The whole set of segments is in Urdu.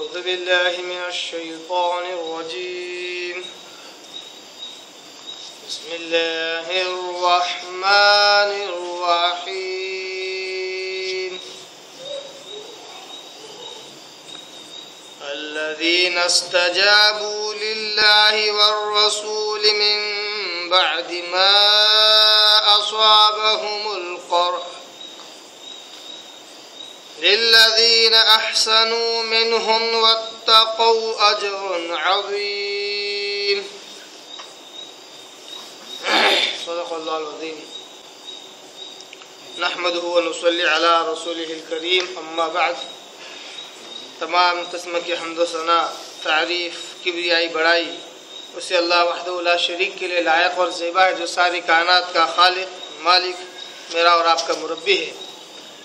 أعوذ بالله من الشيطان الرجيم. بسم الله الرحمن الرحيم. الذين استجابوا لله والرسول من بعد ما أصابهم القرح للذين أحسنوا منهم واتقوا أجر عظيم. صدق الله العظيم. نحمده ونصلي على رسوله الكريم. أما بعد. تمام قسم کی حمد و ثنا، تعریف، کبریائی، بڑائی اسے اللہ وحدہ لا شریک کے لیے لائق اور زیبا ہے، جو ساری کائنات کا خالق، مالک، میرا اور آپ کا مربی ہے.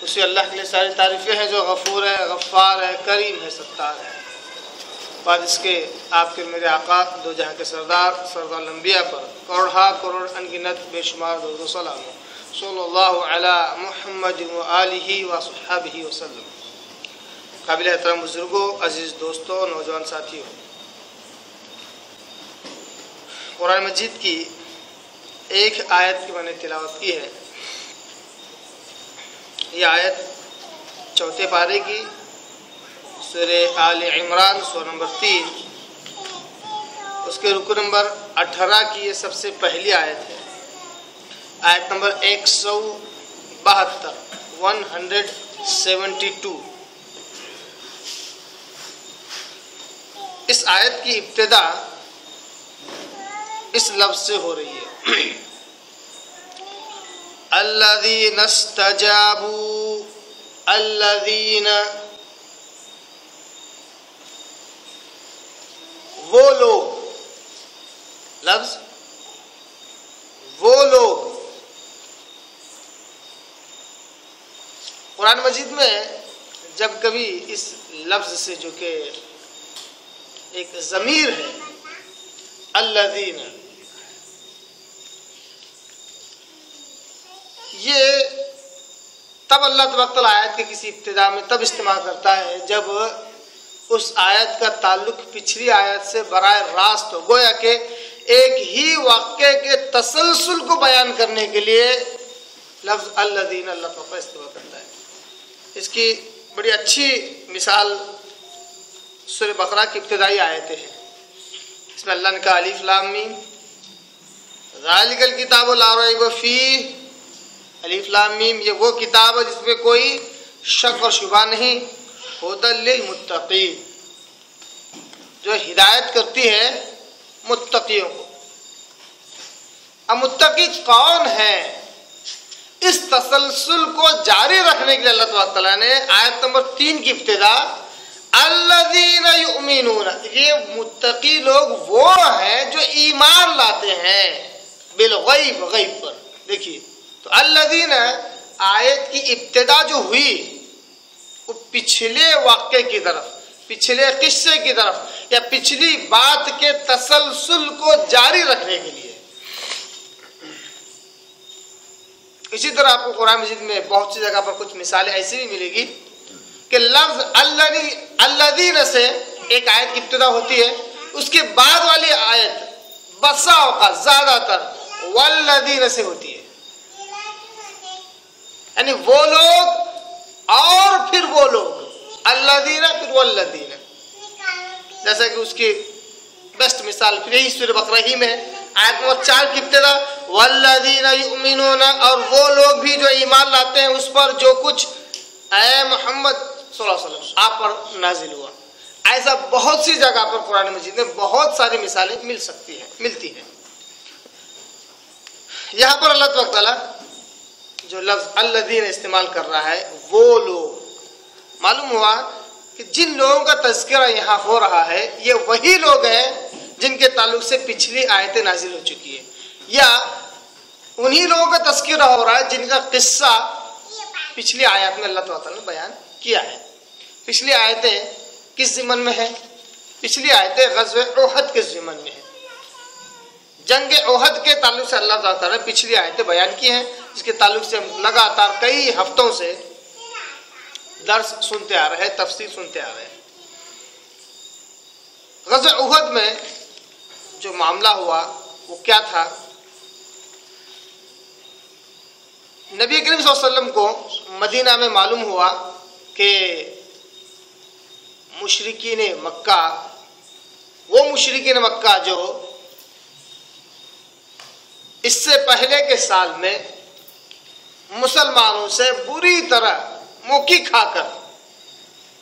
اسی اللہ کے لیے ساری تعریفیں ہیں جو غفور ہے، غفار ہے، کریم ہے، ستار ہے. بعد اس کے آپ کے میرے آقا دو جہاں کے سردار الانبیاء پر کروڑ کروڑ انگنت بے شمار درود و سلام صلی اللہ علی محمد و آلہ و صحابہ وسلم. قابل احترام بزرگوں، عزیز دوستوں، نوجوان ساتھیوں، قرآن مجید کی ایک آیت کی میں نے تلاوت کی ہے. یہ آیت چوتھے پارے کی سورہ آل عمران سورہ نمبر 3 اس کے رکو نمبر 18 کی یہ سب سے پہلی آیت ہے. آیت نمبر 172. اس آیت کی ابتدا اس لفظ سے ہو رہی ہے، الذین استجابوا. الذین وہ لوگ، لفظ وہ لوگ. قرآن مجید میں جب کبھی اس لفظ سے جو کہ ایک ضمیر ہے الذین، یہ تب اللہ تبارک تعالیٰ آیت کے کسی ابتدا میں تب استعمال کرتا ہے جب اس آیت کا تعلق پچھلی آیت سے براہ راست ہو، گویا کہ ایک ہی واقعے کے تسلسل کو بیان کرنے کے لیے لفظ الذین اللہ تعالیٰ استعمال کرتا ہے. اس کی بڑی اچھی مثال سورہ بقرہ کی ابتدائی آیتیں ہیں. اس میں اللہ نے کہا الف لام میم ذالک الکتاب لا ریب فیہ. الف لام میم یہ وہ کتاب ہے جس میں کوئی شک اور شبہ نہیں. ھدی للمتقین، جو ہدایت کرتی ہے متقیوں کو. اب متقی کون ہے؟ اس تسلسل کو جاری رکھنے کے لیے اللہ تبارک تعالیٰ نے آیت نمبر 3 کی ابتدا الذین یؤمنون، یہ متقی لوگ وہ ہیں جو ایمان لاتے ہیں بالغیب، غیب پر. دیکھیے تو الذین آیت کی ابتدا جو ہوئی وہ پچھلے واقعے کی طرف، پچھلے قصے کی طرف یا پچھلی بات کے تسلسل کو جاری رکھنے کے لیے. اسی طرح آپ کو قرآن مجید میں بہت سی جگہ پر کچھ مثالیں ایسی بھی ملے گی کہ لفظ الذین سے ایک آیت کی ابتدا ہوتی ہے، اس کے بعد والی آیت بسا اوقات زیادہ تر والذین سے ہوتی ہے. یعنی وہ لوگ اور پھر وہ لوگ، الذین پھر والذین. جیسا کہ اس کی بیسٹ مثال پھر یہی سورہ بقرہ ہی میں آیت نمبر 4 کی ابتدا والذین یؤمنون، اور وہ لوگ بھی جو ایمان لاتے ہیں اس پر جو کچھ اے محمد صلی اللہ علیہ وسلم آپ پر نازل ہوا. ایسا بہت سی جگہ پر قرآن مجید میں بہت ساری مثالیں ملتی ہیں. یہاں پر اللہ تبارک تعالیٰ جو لفظ الذین استعمال کر رہا ہے وہ لوگ، معلوم ہوا کہ جن لوگوں کا تذکرہ یہاں ہو رہا ہے یہ وہی لوگ ہیں جن کے تعلق سے پچھلی آیتیں نازل ہو چکی ہیں، یا انہی لوگوں کا تذکرہ ہو رہا ہے جن کا قصہ پچھلی آیات میں اللہ تعالیٰ نے بیان کیا ہے. پچھلی آیتیں کس ضمن میں ہیں؟ پچھلی آیتیں غزوہ احد کے ضمن میں ہیں. جنگ احد کے تعلق سے اللہ تعالیٰ نے پچھلی آیتیں بیان کی ہیں، جس کے تعلق سے ہم لگاتار کئی ہفتوں سے درس سنتے آ رہے ہیں، تفسیر سنتے آ رہے ہیں. غزوہ احد میں جو معاملہ ہوا وہ کیا تھا؟ نبی کریم صلی اللہ علیہ وسلم کو مدینہ میں معلوم ہوا کہ مشرکین مکہ، وہ مشرکین مکہ جو اس سے پہلے کے سال میں مسلمانوں سے بری طرح موقع کھا کر،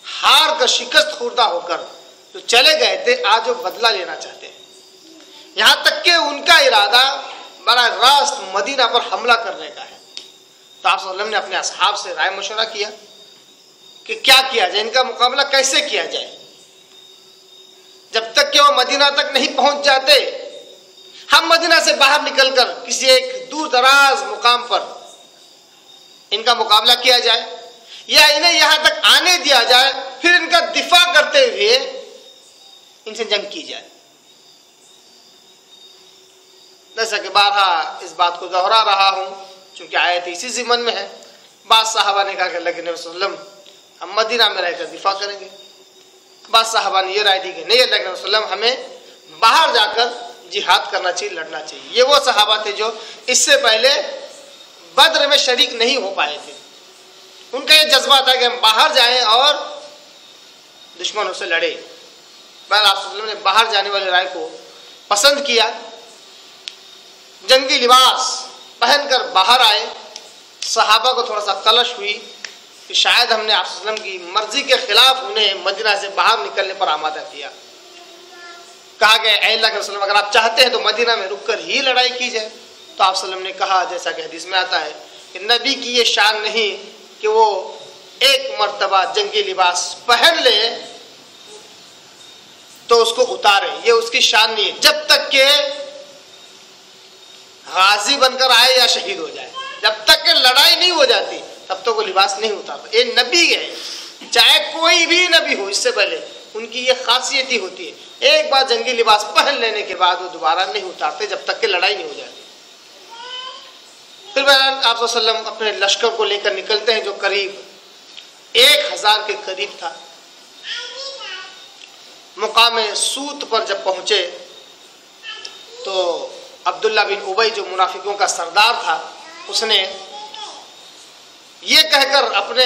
ہار کر، شکست خوردہ ہو کر جو چلے گئے تھے، آج وہ بدلہ لینا چاہتے ہیں۔ یہاں تک کہ ان کا ارادہ براہ راست مدینہ پر حملہ کرنے کا ہے۔ تو آپ صلی اللہ علیہ وسلم نے اپنے اصحاب سے رائے مشورہ کیا کہ کیا کیا جائے، ان کا مقابلہ کیسے کیا جائے۔ جب تک کہ وہ مدینہ تک نہیں پہنچ جاتے، ہم مدینہ سے باہر نکل کر کسی ایک دور دراز مقام پر ان کا مقابلہ کیا جائے، یا انہیں یہاں تک آنے دیا جائے، پھر ان کا دفاع کرتے ہوئے ان سے جنگ کی جائے۔ جیسا کہ بارہا اس بات کو دہرا رہا ہوں، چونکہ آیت اسی ضمن میں ہے۔ بعض صحابہ نے کہا کہ اللہ کے نبی صلی اللہ علیہ وسلم ہم مدینہ میں رہ کر دفاع کریں گے۔ بعض صحابہ نے یہ رائے دی کہ نہیں، اللہ کے نبی صلی اللہ علیہ وسلم ہمیں باہر جا کر جہاد کرنا چاہیے، لڑنا چاہیے۔ یہ وہ صحابہ تھے جو اس سے پہلے بدر میں شریک نہیں ہو پائے تھے۔ ان کا یہ جذبہ تھا کہ ہم باہر جائیں اور دشمنوں سے لڑیں۔ بہرحال آپ صلی اللہ علیہ وسلم نے باہر جانے والی رائے کو پسند کیا، جنگی لباس پہن کر باہر آئے۔ صحابہ کو تھوڑا سا قلش ہوئی کہ شاید ہم نے آپ صلی اللہ علیہ وسلم کی مرضی کے خلاف انہیں مدینہ سے باہر نکلنے پر آمادہ کیا۔ کہا کہ اے اللہ کے رسول، اگر آپ چاہتے ہیں تو مدینہ میں رک کر ہی لڑائی کی جائے۔ تو آپ صلی اللہ علیہ وسلم نے کہا، جیسا کہ حدیث میں آتا ہے کہ نبی کی یہ شان نہیں کہ وہ ایک مرتبہ جنگی لباس پہن لے تو اس کو اتارے، یہ اس کی شان نہیں ہے۔ جب تک کہ غازی بن کر آئے یا شہید ہو جائے، جب تک کہ لڑائی نہیں ہو جاتی تب تک وہ لباس نہیں اتارتا۔ یہ نبی ہے، چاہے کوئی بھی نبی ہو، اس سے پہلے ان کی یہ خاصیت ہی ہوتی ہے، ایک بار جنگی لباس پہن لینے کے بعد وہ دوبارہ نہیں اتارتے جب تک کہ لڑائی نہیں ہو جاتی۔ پھر بہرحال آپ صلی اللہ علیہ وسلم اپنے لشکر کو لے کر نکلتے ہیں جو قریب 1000 کے قریب تھا۔ مقام سوت پر جب پہنچے تو عبداللہ بن ابی جو منافقوں کا سردار تھا، اس نے یہ کہہ کر اپنے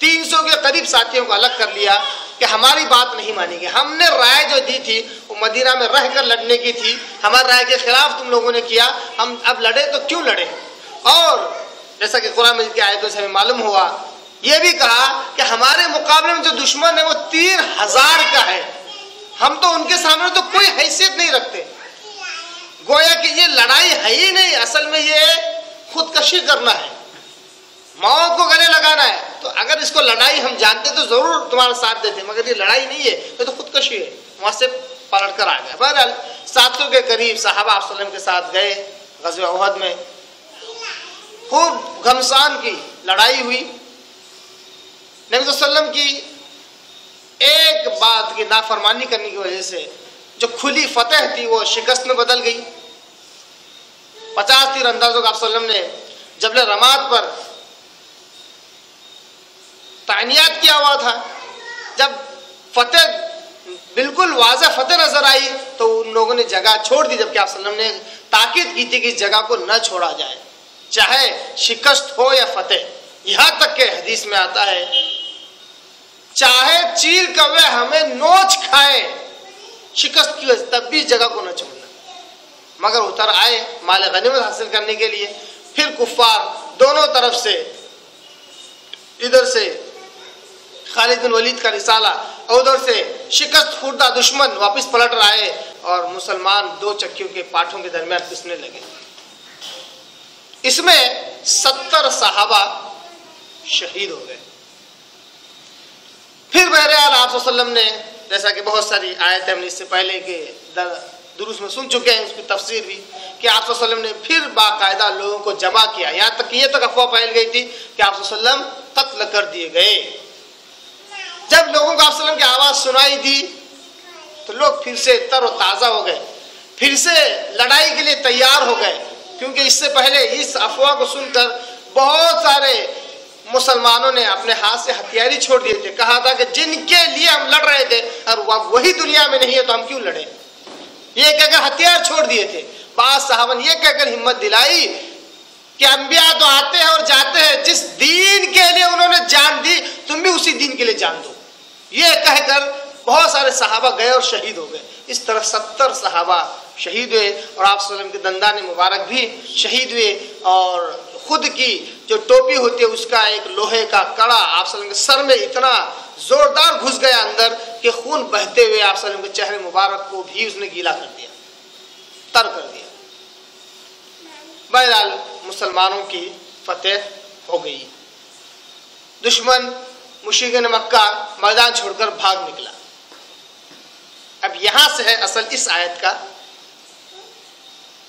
300 کے قریب ساتھیوں کو الگ کر لیا کہ ہماری بات نہیں مانی گی، ہم نے رائے جو دی تھی وہ مدینہ میں رہ کر لڑنے کی تھی، ہماری رائے کے خلاف تم لوگوں نے کیا، ہم اب لڑے تو کیوں لڑے۔ اور جیسا کہ قرآن مجید کی آیتوں سے ہمیں معلوم ہوا، یہ بھی کہا کہ ہمارے مقابلے میں جو دشمن ہے وہ 3000 کا ہے، ہم تو ان کے سامنے تو کوئی حیثیت نہیں رکھتے۔ گویا کہ یہ لڑائی ہے ہی نہیں، اصل میں یہ خودکشی کرنا ہے، ماؤں کو گلے لگانا ہے۔ تو اگر اس کو لڑائی ہم جانتے تو ضرور تمہارا ساتھ دیتے، مگر یہ لڑائی نہیں ہے، یہ تو خودکشی ہے۔ وہاں سے پلٹ کر آ گئے۔ بہرحال 700 کے قریب صحابہ آپ صلی اللہ علیہ وسلم کے ساتھ گئے غزوہ احد میں، خوب گھمسان کی لڑائی ہوئی۔ نبی صلی اللہ علیہ وسلم کی ایک بات کی نافرمانی کرنے کی وجہ سے جو کھلی فتح تھی وہ شکست میں بدل گئی۔ 50 تیر اندازوں کا آپ صلی اللہ علیہ وسلم نے جبل رماد پر تعینیات کیا ہوا تھا۔ جب فتح بالکل واضح فتح نظر آئی تو ان لوگوں نے جگہ چھوڑ دی، جبکہ آپ صلی اللہ علیہ وسلم نے تاکید کی تھی کہ اس جگہ کو نہ چھوڑا جائے، چاہے شکست ہو یا فتح۔ یہاں تک کہ حدیث میں آتا ہے چاہے چیل کوے ہمیں نوچ کھائے شکست کی وجہ تب بھی اس جگہ کو نہ چھوڑنا، مگر اتر آئے مال غنیمت حاصل کرنے کے لیے۔ پھر کفار دونوں طرف سے، ادھر سے خالد بن ولید کا رسالہ اور ادھر سے شکست خوردہ دشمن واپس پلٹ رہے آئے اور مسلمان 2 چکیوں کے پاٹھوں کے درمیان پسنے لگے۔ اس میں 70 صحابہ شہید ہو گئے۔ پھر بہرحال آپ صلی اللہ علیہ وسلم نے، جیسا کہ بہت ساری آیتیں ہم نے اس سے پہلے کے دروس میں سن چکے ہیں، اس کی تفسیر بھی، کہ آپ صلی اللہ علیہ وسلم نے پھر باقاعدہ لوگوں کو جمع کیا، یہاں تک کہ یہ تک افواہ پھیل گئی تھی کہ آپ صلی اللہ علیہ وسلم قتل کر دیے گئے۔ جب لوگوں کو آپ صلی اللہ علیہ وسلم کی آواز سنائی دی تو لوگ پھر سے تر و تازہ ہو گئے، پھر سے لڑائی کے لیے تیار ہو گئے، کیونکہ اس سے پہلے اس افواہ کو سن کر بہت سارے مسلمانوں نے اپنے ہاتھ سے ہتھیاری چھوڑ دیے تھے. کہا تھا کہ جن کے لیے ہم لڑ رہے تھے اور وہی دنیا میں نہیں ہے تو ہم کیوں لڑیں. یہ کہہ کر ہتھیار چھوڑ دیے تھے. بعض صحابہ نے یہ کہہ کر ہمت دلائی کہ انبیاء تو آتے ہیں اور جاتے ہیں, جس دین کے لیے انہوں نے جان دی تم بھی اسی دین کے لیے جان دو. یہ کہہ کر بہت سارے صحابہ گئے اور شہید ہو گئے. اس طرح 70 صحابہ شہید ہوئے اور آپ صلی اللہ علیہ وسلم کے دندان مبارک بھی شہید ہوئے. اور خود کی جو ٹوپی ہوتی ہے اس کا ایک لوہے کا کڑا آپ صلی اللہ علیہ وسلم کے سر میں اتنا زوردار گھس گیا اندر کہ خون بہتے ہوئے آپ صلی اللہ علیہ وسلم کے چہرے مبارک کو بھی اس نے گیلا کر دیا, تر کر دیا. بہرحال مسلمانوں کی فتح ہو گئی. دشمن مشرکین مکہ میدان چھوڑ کر بھاگ نکلا. اب یہاں سے ہے اصل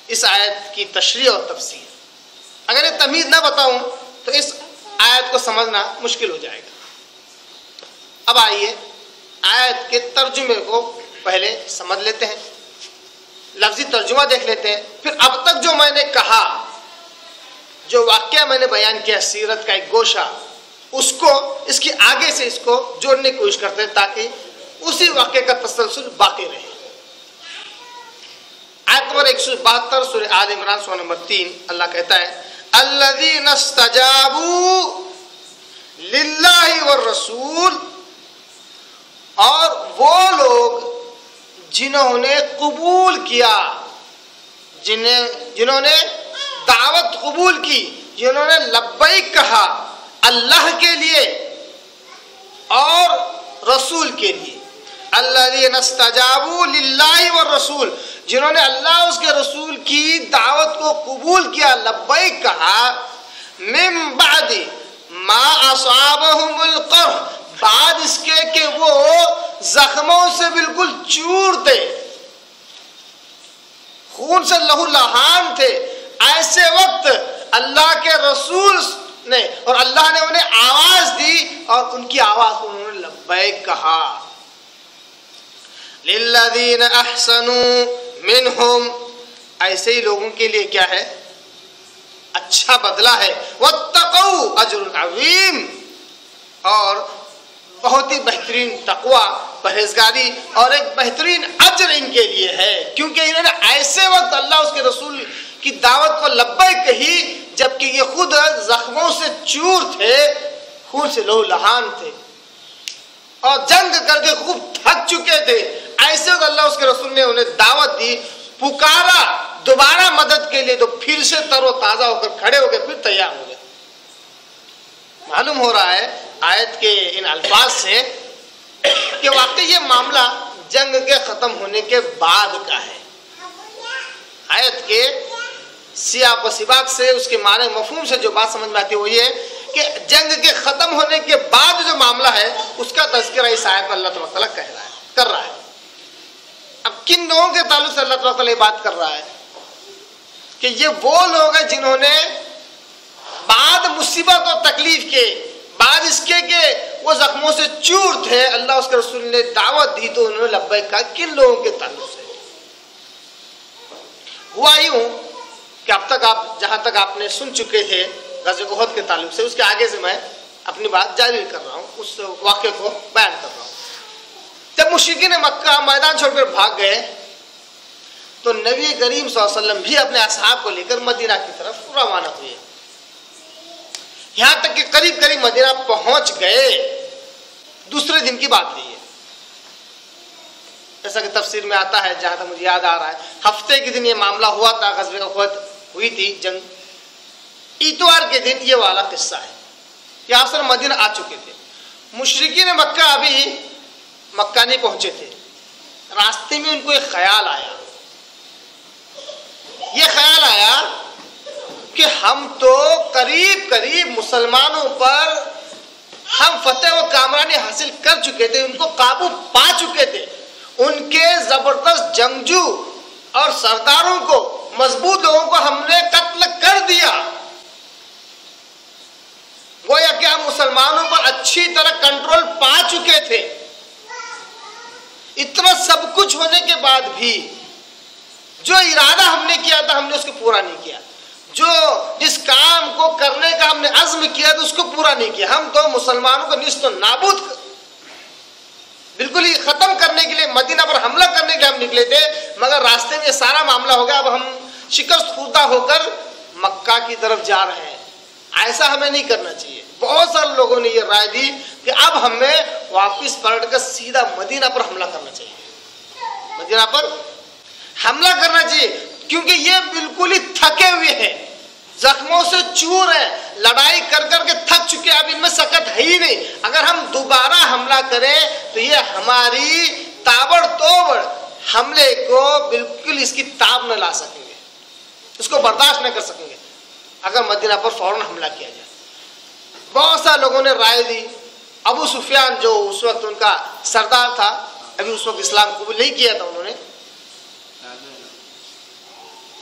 اس آیت کی تشریح اور تفسیر. اگر یہ تمیز نہ بتاؤں تو اس آیت کو سمجھنا مشکل ہو جائے گا. اب آئیے آیت کے ترجمے کو پہلے سمجھ لیتے ہیں, لفظی ترجمہ دیکھ لیتے ہیں, پھر اب تک جو میں نے کہا, جو واقعہ میں نے بیان کیا سیرت کا ایک گوشہ, اس کو اس کی آگے سے اس کو جوڑنے کی کوشش کرتے ہیں تاکہ اسی واقعے کا تسلسل باقی رہے. آیت نمبر 172 سورہ آل عمران سورہ نمبر 3 اللہ کہتا ہے الذین استجابوا للہ والرسول, اور وہ لوگ جنہوں نے قبول کیا, جنہوں نے دعوت قبول کی, جنہوں نے لبیک کہا اللہ کے لیے اور رسول کے لیے. الذین استجابوا للہ والرسول, جنہوں نے اللہ اس کے رسول کی دعوت کو قبول کیا, لبیک کہا, من بعد ما اصابہم القرح, بعد اس کے کہ وہ زخموں سے بالکل چور تھے, خون سے لہو لہان تھے. ایسے وقت اللہ کے رسول نے اور اللہ نے انہیں آواز دی اور ان کی آواز کو انہوں نے لبیک کہا. للذین احسنوا منہم, ایسے ہی لوگوں کے لیے کیا ہے اچھا بدلہ ہے. واتقوا اجر عظیم, اور بہت ہی بہترین تقوی پرہیزگاری اور ایک بہترین اجر ان کے لیے ہے, کیونکہ انہوں نے ایسے وقت اللہ اس کے رسول کی دعوت کو لبیک کہی جبکہ یہ خود زخموں سے چور تھے, خون سے لہو لہان تھے اور جنگ کر کے خوب تھک چکے تھے. ایسے وقت اللہ اس کے رسول نے انہیں دعوت دی, پکارا دوبارہ مدد کے لیے, تو پھر سے تر و تازہ ہو کر کھڑے ہو گئے, پھر تیار ہو گئے. معلوم ہو رہا ہے آیت کے ان الفاظ سے کہ واقعی یہ معاملہ جنگ کے ختم ہونے کے بعد کا ہے. آیت کے سیاق و سباق سے, اس کے معنی مفہوم سے جو بات سمجھ میں آتی ہے وہ یہ کہ جنگ کے ختم ہونے کے بعد جو معاملہ ہے اس کا تذکرہ اس آیت میں اللہ تبارک تعالیٰ کر رہا ہے. اب کن لوگوں کے تعلق سے اللہ تبارک تعالیٰ یہ بات کر رہا ہے کہ یہ وہ لوگ ہیں جنہوں نے بعد مصیبت اور تکلیف کے بعد اس کے کہ وہ زخموں سے چور تھے, اللہ اس کے رسول نے دعوت دی تو انہوں نے لبیک کہا. کن لوگوں کے تعلق سے ہوا یوں کہ اب تک آپ جہاں تک آپ نے سن چکے تھے غزوہ احد کے تعلق سے, اس کے آگے سے میں اپنی بات جاری کر رہا ہوں, اس واقعے کو بیان کر رہا ہوں. جب مشرکین مکہ میدان چھوڑ کر بھاگ گئے تو نبی کریم صلی اللہ علیہ وسلم بھی اپنے اصحاب کو لے کر مدینہ کی طرف روانہ ہوئے. یہاں تک کہ قریب قریب مدینہ پہنچ گئے. دوسرے دن کی بات ہے, جیسا کہ تفسیر میں آتا ہے, جہاں تک مجھے یاد آ رہا ہے ہفتے کے دن یہ معاملہ ہوا تھا, غزوہ احد ہوئی تھی جنگ. اتوار کے دن یہ والا قصہ ہے کہ آپ سر مدینہ آ چکے تھے. مشرکین مکہ ابھی مکہ نہیں پہنچے تھے. راستے میں ان کو ایک خیال آیا, یہ خیال آیا کہ ہم تو قریب قریب مسلمانوں پر ہم فتح و کامرانی حاصل کر چکے تھے, ان کو قابو پا چکے تھے, ان کے زبردست جنگجو اور سرداروں کو, مضبوط لوگوں کو ہم نے قتل کر دیا. گویا کہ ہم مسلمانوں پر اچھی طرح کنٹرول پا چکے تھے. اتنا سب کچھ ہونے کے بعد بھی جو ارادہ ہم نے کیا تھا ہم نے اس کو پورا نہیں کیا. جو جس کام کو کرنے کا ہم نے عزم کیا تو اس کو پورا نہیں کیا. ہم تو مسلمانوں کو نیست و نابود بالکل ہی ختم کرنے کے لیے مدینہ پر حملہ کرنے کے لیے ہم نکلے تھے, مگر راستے میں یہ سارا معاملہ ہو گیا. اب ہم شکست خوردہ ہو کر مکہ کی طرف جا رہے ہیں. ایسا ہمیں نہیں کرنا چاہیے. بہت سارے لوگوں نے یہ رائے دی کہ اب ہمیں واپس پلٹ کر سیدھا مدینہ پر حملہ کرنا چاہیے, مدینہ پر حملہ کرنا چاہیے, کیونکہ یہ بالکل ہی تھکے ہوئے ہیں, زخموں سے چور ہیں, لڑائی کر کر کے تھک چکے, اب ان میں سکت ہے ہی نہیں. اگر ہم دوبارہ حملہ کریں تو یہ ہماری تابڑ توڑ حملے کو بالکل اس کی تاب نہ لا سکیں گے, اس کو برداشت نہ کر سکیں گے اگر مدینہ پر فوراً حملہ کیا جائے. بہت سارے لوگوں نے رائے دی. ابو سفیان جو اس وقت ان کا سردار تھا, ابھی اس وقت اسلام قبول نہیں کیا تھا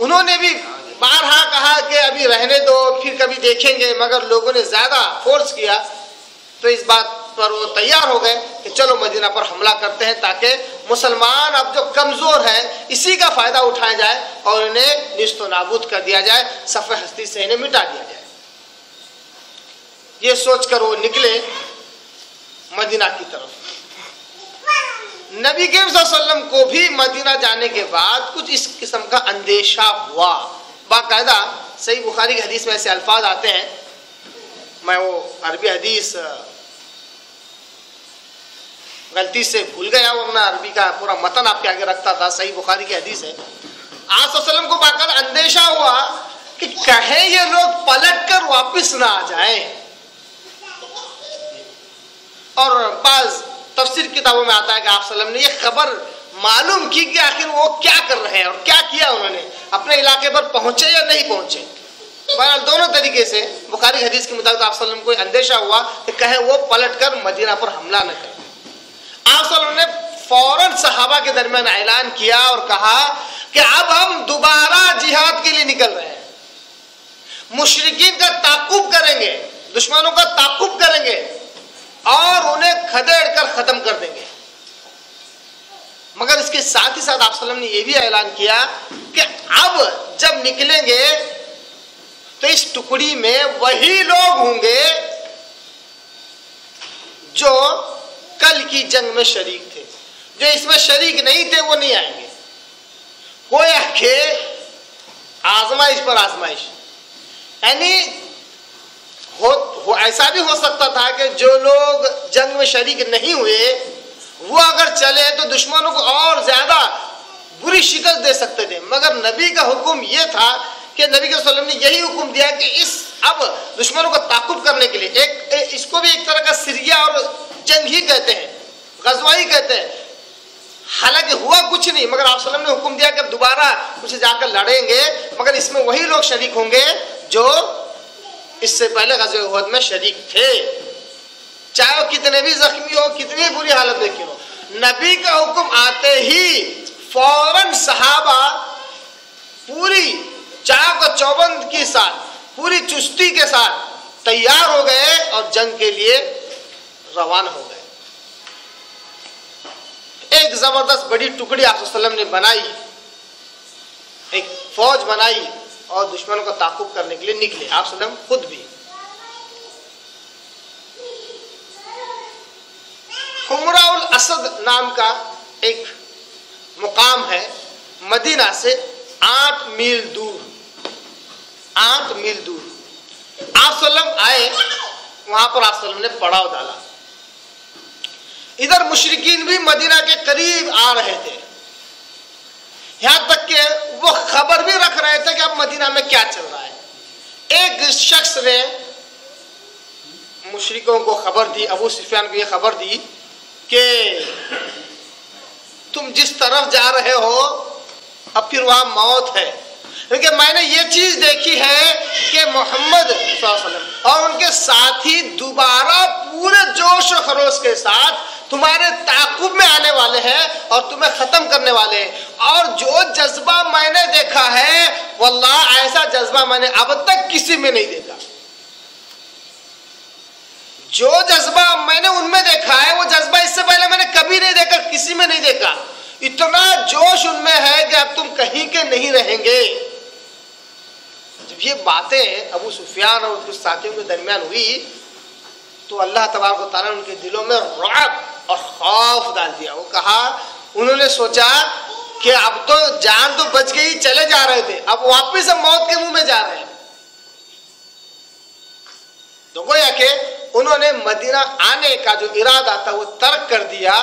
انہوں نے بھی بارہا کہا کہ ابھی رہنے دو, پھر کبھی دیکھیں گے, مگر لوگوں نے زیادہ فورس کیا تو اس بات پر وہ تیار ہو گئے کہ چلو مدینہ پر حملہ کرتے ہیں تاکہ مسلمان اب جو کمزور ہیں اسی کا فائدہ اٹھایا جائے اور انہیں نیست و نابود کر دیا جائے, صفحہ ہستی سے انہیں مٹا دیا جائے. یہ سوچ کر وہ نکلے مدینہ کی طرف. نبی کریم صلی اللہ علیہ وسلم کو بھی مدینہ جانے کے بعد کچھ اس قسم کا اندیشہ ہوا. باقاعدہ صحیح بخاری کی حدیث میں ایسے الفاظ آتے ہیں, میں وہ عربی حدیث غلطی سے بھول گیا, ورنہ عربی کا پورا متن آپ کے آگے رکھتا تھا. صحیح بخاری کی حدیث ہے. آپ صلی اللہ علیہ وسلم کو باقاعدہ اندیشہ ہوا کہ کہیں یہ لوگ پلٹ کر واپس نہ آ جائیں. اور بعض تفسیر کتابوں میں آتا ہے کہ آپ صلی اللہ علیہ وسلم نے یہ خبر معلوم کی کہ آخر وہ کیا کر رہے ہیں اور کیا کیا انہوں نے, اپنے علاقے پر پہنچے یا نہیں پہنچے. بہرحال دونوں طریقے سے بخاری حدیث کے مطابق آپ صلی اللہ علیہ وسلم کو اندیشہ ہوا کہ کہیں وہ پلٹ کر مدینہ پر حملہ نہ کریں. آپ صلی اللہ علیہ وسلم نے فوراً صحابہ کے درمیان اعلان کیا اور کہا کہ اب ہم دوبارہ جہاد کے لیے نکل رہے ہیں, مشرکین کا تعاقب کریں گے, دشمنوں کا تعاقب کریں گے اور انہیں کھدیڑ کر ختم کر دیں گے. مگر اس کے ساتھ ہی ساتھ آپ صلی اللہ علیہ وسلم نے یہ بھی اعلان کیا کہ اب جب نکلیں گے تو اس ٹکڑی میں وہی لوگ ہوں گے جو کل کی جنگ میں شریک تھے, جو اس میں شریک نہیں تھے وہ نہیں آئیں گے. گویا کہ آزمائش پر آزمائش, یعنی ایسا بھی ہو سکتا تھا کہ جو لوگ جنگ میں شریک نہیں ہوئے وہ اگر چلے تو دشمنوں کو اور زیادہ بری شکست دے سکتے تھے. مگر نبی کا حکم یہ تھا کہ نبی صلی اللہ علیہ وسلم نے یہی حکم دیا کہ اب دشمنوں کو تعاقب کرنے کے لیے اس کو بھی ایک طرح کا سریہ اور جنگ ہی کہتے ہیں, غزوہ ہی کہتے ہیں. حالانکہ ہوا کچھ نہیں, مگر آپ صلی اللہ علیہ وسلم نے حکم دیا کہ اب دوبارہ کچھ جا کر لڑیں گے, مگر اس میں وہی لوگ شریک ہوں گے جو اس سے پہلے غزوہ احد میں شریک تھے, چاہے وہ کتنے بھی زخمی ہو, کتنی بری حالت میں کیوں ہو. نبی کا حکم آتے ہی فوراً صحابہ پوری چاق و چوبند کے ساتھ, پوری چستی کے ساتھ تیار ہو گئے اور جنگ کے لیے روانہ ہو گئے. ایک زبردست بڑی ٹکڑی آپ صلی اللہ علیہ وسلم نے بنائی, ایک فوج بنائی اور دشمنوں کا تعاقب کرنے کے لیے نکلے. آپ صلی اللہ علیہ وسلم خود بھی. حمراء الاسد نام کا ایک مقام ہے مدینہ سے 8 میل دور. 8 میل دور آپ صلی اللہ علیہ وسلم آئے, وہاں پر آپ صلی اللہ علیہ وسلم نے پڑاؤ ڈالا. ادھر مشرکین بھی مدینہ کے قریب آ رہے تھے, یہاں تک کہ وہ خبر بھی رکھ رہے تھے کہ اب مدینہ میں کیا چل رہا ہے. ایک شخص نے مشرکوں کو خبر دی, ابو سفیان کو یہ خبر دی کہ تم جس طرف جا رہے ہو اب پھر وہاں موت ہے, کیونکہ میں نے یہ چیز دیکھی ہے کہ محمد صلی اللہ علیہ وسلم اور ان کے ساتھی دوبارہ پورے جوش و خروش کے ساتھ تمہارے تعاقب میں آنے والے ہیں اور تمہیں ختم کرنے والے ہیں. اور جو جذبہ میں نے دیکھا ہے واللہ ایسا جذبہ میں نے اب تک کسی میں نہیں دیکھا. جو جذبہ میں نے ان میں دیکھا ہے وہ جذبہ اس سے پہلے میں نے کبھی نہیں دیکھا, کسی میں نہیں دیکھا. اتنا جوش ان میں ہے کہ اب تم کہیں کے نہیں رہیں گے. جب یہ باتیں ابو سفیان اور کچھ ساتھیوں کے درمیان ہوئی تو اللہ تبارک و تعالیٰ نے ان کے دلوں میں رعب اور خوف ڈال دیا. وہ کہا, انہوں نے سوچا کہ اب تو جان تو بچ گئی, چلے جا رہے تھے, اب واپس ہم موت کے منہ میں جا رہے ہیں. تو گویا کہ انہوں نے مدینہ آنے کا جو ارادہ تھا وہ ترک کر دیا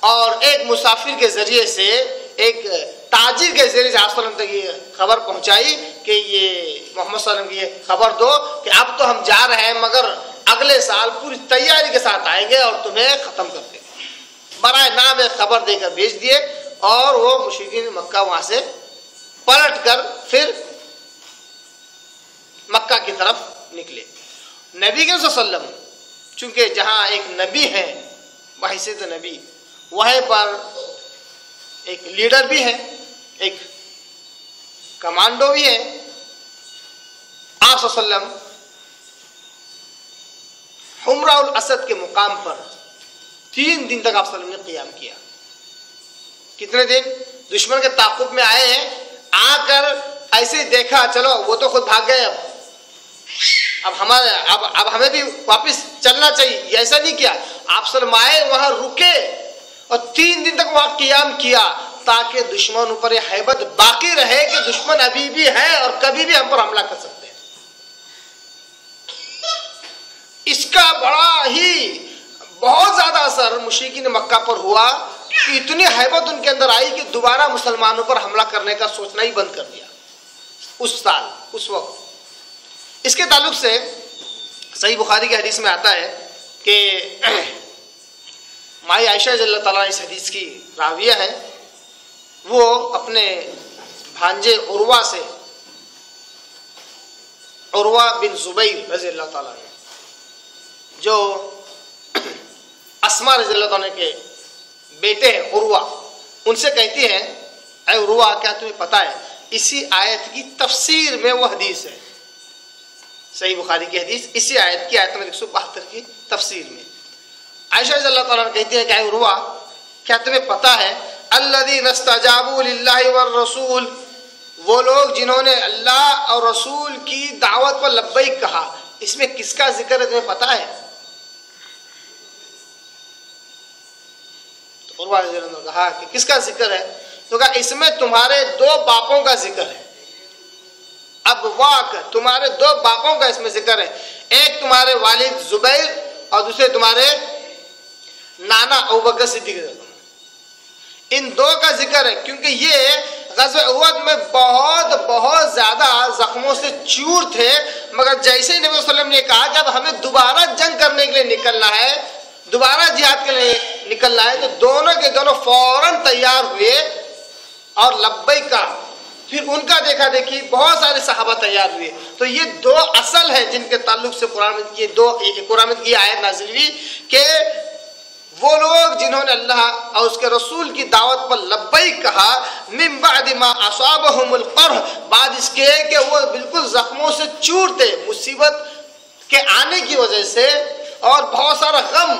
اور ایک مسافر کے ذریعے سے, ایک تاجر کے ذریعے سے آپ صلی اللہ علیہ وسلم تک یہ خبر پہنچائی کہ یہ محمد صلی اللہ علیہ وسلم کی یہ خبر دو کہ اب تو ہم جا رہے ہیں, مگر اگلے سال پوری تیاری کے ساتھ آئیں گے اور تمہیں ختم کر دیں گے. برائے نام ایک خبر دے کر بھیج دیے اور وہ مشرکین مکہ وہاں سے پلٹ کر پھر مکہ کی طرف نکلے. نبی صلی اللہ علیہ وسلم چونکہ جہاں ایک نبی ہے بحیثیت نبی, وہیں پر ایک لیڈر بھی ہے, ایک کمانڈو بھی ہے. آپ صلی اللہ علیہ وسلم حمرہ الاسد کے مقام پر 3 دن تک آپ صلی اللہ علیہ وسلم نے قیام کیا. کتنے دن؟ دشمن کے تعاقب میں آئے ہیں, آ کر ایسے دیکھا چلو وہ تو خود بھاگ گئے, اب ہمیں بھی واپس چلنا چاہیے, یہ ایسا نہیں کیا. آپ صلی اللہ علیہ وسلم آئے, وہاں رکے اور 3 دن تک وہاں قیام کیا تاکہ دشمن اوپر یہ ہیبت باقی رہے کہ دشمن ابھی بھی ہے اور کبھی بھی ہم پر حملہ کر سکتے ہیں. اس کا بہت زیادہ اثر مشرکین مکہ پر ہوا کہ اتنی ہیبت ان کے اندر آئی کہ دوبارہ مسلمانوں پر حملہ کرنے کا سوچنا ہی بند کر دیا اس سال, اس وقت. اس کے تعلق سے صحیح بخاری کی حدیث میں آتا ہے کہ مائی عائشہ رضی اللہ تعالیٰ اس حدیث کی راویہ ہے, وہ اپنے بھانجے عروہ سے, عروہ بن زبیر رضی اللہ تعالیٰ نے, جو اسما رضی اللہ تعالیٰ کے بیٹے ہیں عروہ, ان سے کہتی ہیں اے عروہ کیا تمہیں پتہ ہے اسی آیت کی تفسیر میں وہ حدیث ہے, صحیح بخاری کی حدیث, اسی آیت کی آیت نمبر 172 کی تفسیر میں. عائشہ رضی اللہ تعالیٰ نے کہتی ہیں کہ اے عروہ کیا تمہیں پتہ ہے الذین استجابوا للہ والرسول, وہ لوگ جنہوں نے اللہ اور رسول کی دعوت پر لبیک کہا, اس میں کس کا ذکر ہے تمہیں پتہ ہے؟ تو عروہ رضی اللہ عنہ نے کہا کہ کس کا ذکر ہے؟ تو کہا اس میں تمہارے 2 باپوں کا ذکر ہے. اب واق تمہارے 2 باپوں کا اس میں ذکر ہے, ایک تمہارے والد زبیر اور دوسرے تمہارے نانا ابوبکر صدیق. ان 2 کا ذکر ہے کیونکہ یہ غزوہ احد میں بہت زیادہ زخموں سے چور تھے, مگر جیسے ہی نبی صلی اللہ علیہ وسلم نے کہا کہ اب ہمیں دوبارہ جنگ کرنے کے لیے نکلنا ہے, دوبارہ جہاد کے لیے نکلنا ہے, تو دونوں کے دونوں فوراً تیار ہوئے اور لبیک کا. پھر ان کا دیکھا دیکھی بہت سارے صحابہ تیار ہوئے. تو یہ 2 اصل ہیں جن کے تعلق سے قرآن کی آیت نازل ہوئی کہ وہ لوگ جنہوں نے اللہ اور اس کے رسول کی دعوت پر لبیک کہا من بعد ما اصابهم القرح, بعد اس کے کہ وہ بالکل زخموں سے چور تھے مصیبت کے آنے کی وجہ سے, اور بہت سارا غم,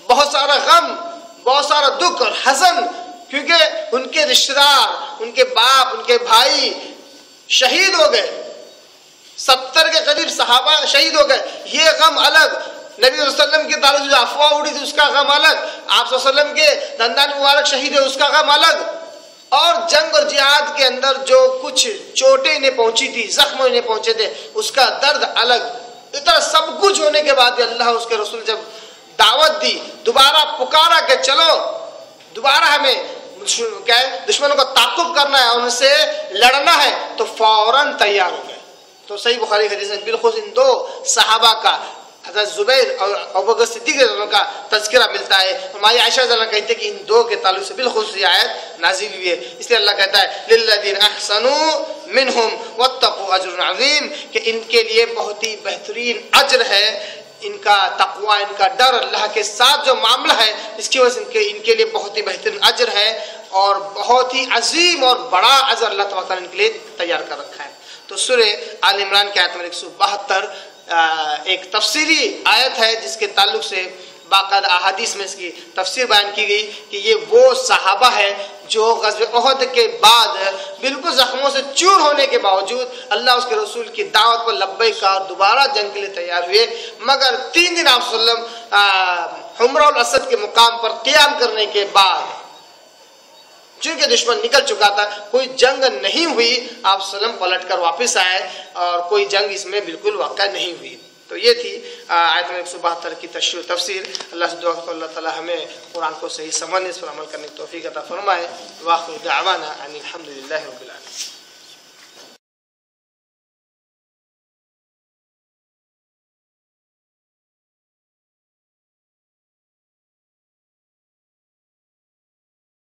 بہت سارا دکھ اور حزن, کیونکہ ان کے رشتہ دار, ان کے باپ, ان کے بھائی شہید ہو گئے, 70 کے قریب صحابہ شہید ہو گئے. یہ غم الگ, نبی صلی اللہ علیہ وسلم کے تعلق جو افواہ اڑی تھی اس کا غم الگ, آپ صلی اللہ علیہ وسلم کے دندان مبارک شہید ہے اس کا غم الگ, اور جنگ اور جہاد کے اندر جو کچھ چوٹیں انہیں پہنچی تھی, زخم انہیں پہنچے تھے, اس کا درد الگ. اتنا سب کچھ ہونے کے بعد اللہ اس کے رسول جب دعوت دی, دوبارہ پکارا کہ چلو دوبارہ ہمیں کیا ہے دشمنوں کو تعقب کرنا ہے اور ان سے لڑنا ہے, تو فوراً تیار ہو گئے. تو صحیح بخاری حدیث میں بالخصوص ان 2 صحابہ کا, حضرت زبیر اور ابوبکر صدیق کا تذکرہ ملتا ہے. ہماری عائشہ رضی اللہ عنہا کہتے ہیں کہ ان 2 کے تعلق سے بالخصوص یہ آیت نازل ہوئی ہے. اس لیے اللہ کہتا ہے للذین احسنوا منہم واتقوا اجر عظیم, کہ ان کے لیے بہت ہی بہترین اجر ہے, ان کا تقوی, ان کا ڈر اللہ کے ساتھ جو معاملہ ہے اس کی وجہ سے ان کے لیے بہت ہی بہترین اجر ہے, اور بہت ہی عظیم اور بڑا اجر اللہ تبارک تعالیٰ نے ان کے لیے تیار کر رکھا ہے. تو سورہ آل عمران کی آیت نمبر 172 ایک تفسیری آیت ہے جس کے تعلق سے باقاعدہ احادیث میں اس کی تفسیر بیان کی گئی کہ یہ وہ صحابہ ہے جو غزوہ احد کے بعد بالکل زخموں سے چور ہونے کے باوجود اللہ اس کے رسول کی دعوت پر لبیک کہا اور دوبارہ جنگ کے لیے تیار ہوئے، مگر 3 دن آپ صلی اللہ علیہ وسلم حمراء الاسد کے مقام پر قیام کرنے کے بعد چونکہ دشمن نکل چکا تھا، کوئی جنگ نہیں ہوئی، آپ صلی اللہ علیہ وسلم پلٹ کر واپس آئے اور کوئی جنگ اس میں بالکل واقع نہیں ہوئی۔ تو یہ تھی آیت نمبر 172 کی تشریح و تفسیر۔ اللہ سے دعا کرتا ہوں اللہ تعالی ہمیں قرآن کو صحیح سمجھنے، اس پر عمل کرنے کی توفیق عطا فرمائے۔ وآخر دعوانا ان الحمد للہ رب العالمین۔